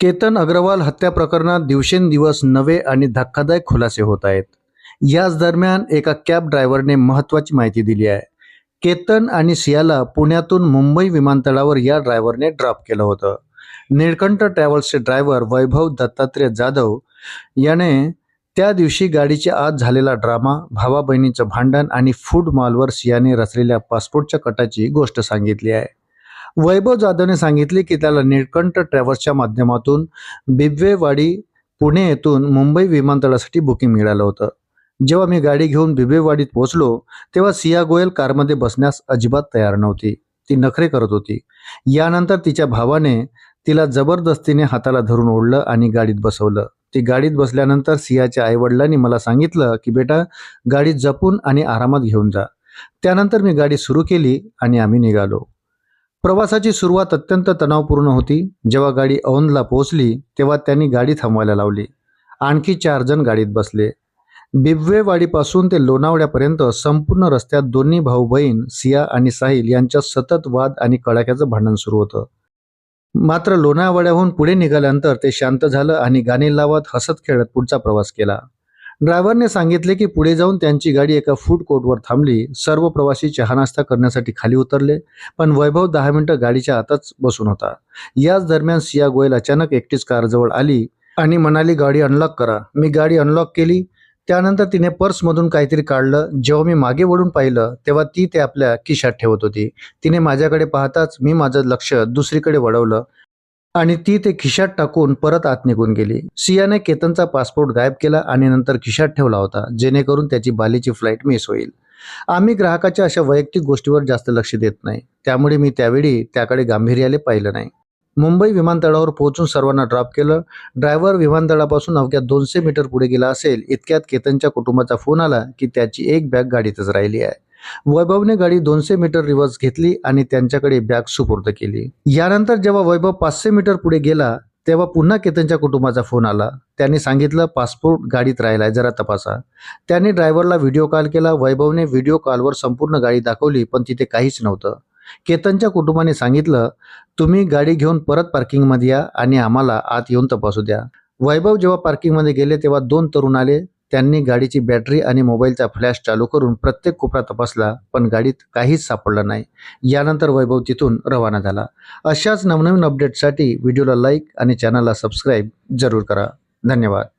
केतन अग्रवाल हत्या प्रकरणात दिवसेंदिवस नवे आणि धक्कादायक खुलासे होत आहेत. याच दरम्यान एका कॅब ड्रायव्हरने महत्त्वाची माहिती दिली आहे. केतन आणि सियाला पुण्यातून मुंबई विमानतळावर या ड्रायव्हरने ड्रॉप केलं होतं. निळकंठ ट्रॅव्हल्सचे ड्रायव्हर वैभव दत्तात्रय जाधव याने त्या दिवशी गाडीच्या आत झालेला ड्रामा, भावा बहिणीचं भांडण आणि फूड मॉलवर सियाने रचलेल्या पासपोर्टच्या कटाची गोष्ट सांगितली आहे. वैभव जाधवने सांगितले की त्याला निळकंठ ट्रॅव्हल्सच्या माध्यमातून बिबवेवाडी पुणे येथून मुंबई विमानतळासाठी बुकिंग मिळालं होतं. जेव्हा मी गाडी घेऊन बिबवेवाडीत पोहोचलो तेव्हा सिया गोयल कारमध्ये बसण्यास अजिबात तयार नव्हती. ती नखरे करत होती. यानंतर तिच्या भावाने तिला जबरदस्तीने हाताला धरून ओढलं आणि गाडीत बसवलं. ती गाडीत बसल्यानंतर सियाच्या आईवडिलांनी मला सांगितलं की बेटा, गाडी जपून आणि आरामात घेऊन जा. त्यानंतर मी गाडी सुरू केली आणि आम्ही निघालो. प्रवासाची सुरुवात अत्यंत तणावपूर्ण होती. जेव्हा गाडी औंधला पोहोचली तेव्हा त्यांनी गाडी थांबवायला लावली. आणखी 4 जण गाडीत बसले. बिबवेवाडीपासून ते लोणावळ्यापर्यंत संपूर्ण रस्त्यात दोन्ही भाऊ बहीण सिया आणि साहिल यांच्यात सतत वाद आणि कडाक्याचं भांडण सुरू होतं. मात्र लोणावळ्याहून पुढे निघाल्यानंतर ते शांत झालं आणि गाणी लावत हसत खेळत पुढचा प्रवास केला. ड्रायव्हरने सांगितले की पुढे जाऊन त्यांची गाडी एका फूड कोर्टवर थांबली. सर्व प्रवासी चहा नाश्ता करण्यासाठी खाली उतरले, पण वैभव 10 मिनिटं गाडीच्या आतच बसून होता. याच दरम्यान सिया गोयल अचानक एकटीच कारजवळ आली आणि म्हणाली, गाडी अनलॉक करा. मी गाडी अनलॉक केली. त्यानंतर तिने पर्समधून काहीतरी काढलं. जेव्हा मी मागे वळून पाहिलं तेव्हा ती ते आपल्या खिशात ठेवत होती. तिने माझ्याकडे पाहताच मी माझं लक्ष दुसरीकडे वळवलं आणि ती ते खिशात टाकून परत आत निघून गेली. सियाने केतनचा पासपोर्ट गायब केला आणि नंतर खिशात ठेवला होता, जेणेकरून त्याची बालीची फ्लाईट मिस होईल. आम्ही ग्राहकाच्या अशा वैयक्तिक गोष्टीवर जास्त लक्ष देत नाही, त्यामुळे मी त्यावेळी त्याकडे गांभीर्याने पाहिलं नाही. मुंबई विमानतळावर पोहोचून सर्वांना ड्रॉप केलं. ड्रायव्हर विमानतळापासून अवघ्या 200 मीटर पुढे गेला असेल इतक्यात केतनच्या कुटुंबाचा फोन आला की त्याची एक बॅग गाडीतच राहिली आहे. वैभवने गाडी 200 मीटर रिव्हर्स घेतली आणि त्यांच्याकडे बॅग सुपूर्द केली. यानंतर जेव्हा वैभव 500 मीटर पुढे गेला तेव्हा पुन्हा केतनच्या कुटुंबाचा फोन आला. त्यांनी सांगितलं, पासपोर्ट गाडीत राहिलाय, जरा तपासा. त्यांनी ड्रायव्हरला व्हिडिओ कॉल केला. वैभवने व्हिडिओ कॉलवर संपूर्ण गाडी दाखवली, पण तिथे काहीच नव्हतं. केतनच्या कुटुंबाने सांगितलं, तुम्ही गाडी घेऊन परत पार्किंगमध्ये या आणि आम्हाला आत येऊन तपासू द्या. वैभव जेव्हा पार्किंगमध्ये गेले तेव्हा 2 तरुण आले. त्यांनी गाडीची बॅटरी आणि मोबाईलचा फ्लॅश चालू करून प्रत्येक कोपरा तपासला, पण गाडीत काहीच सापडलं नाही. यानंतर वैभव तिथून रवाना झाला. अशाच नवनवीन अपडेटसाठी व्हिडिओला लाईक आणि चॅनलला सबस्क्राईब जरूर करा. धन्यवाद.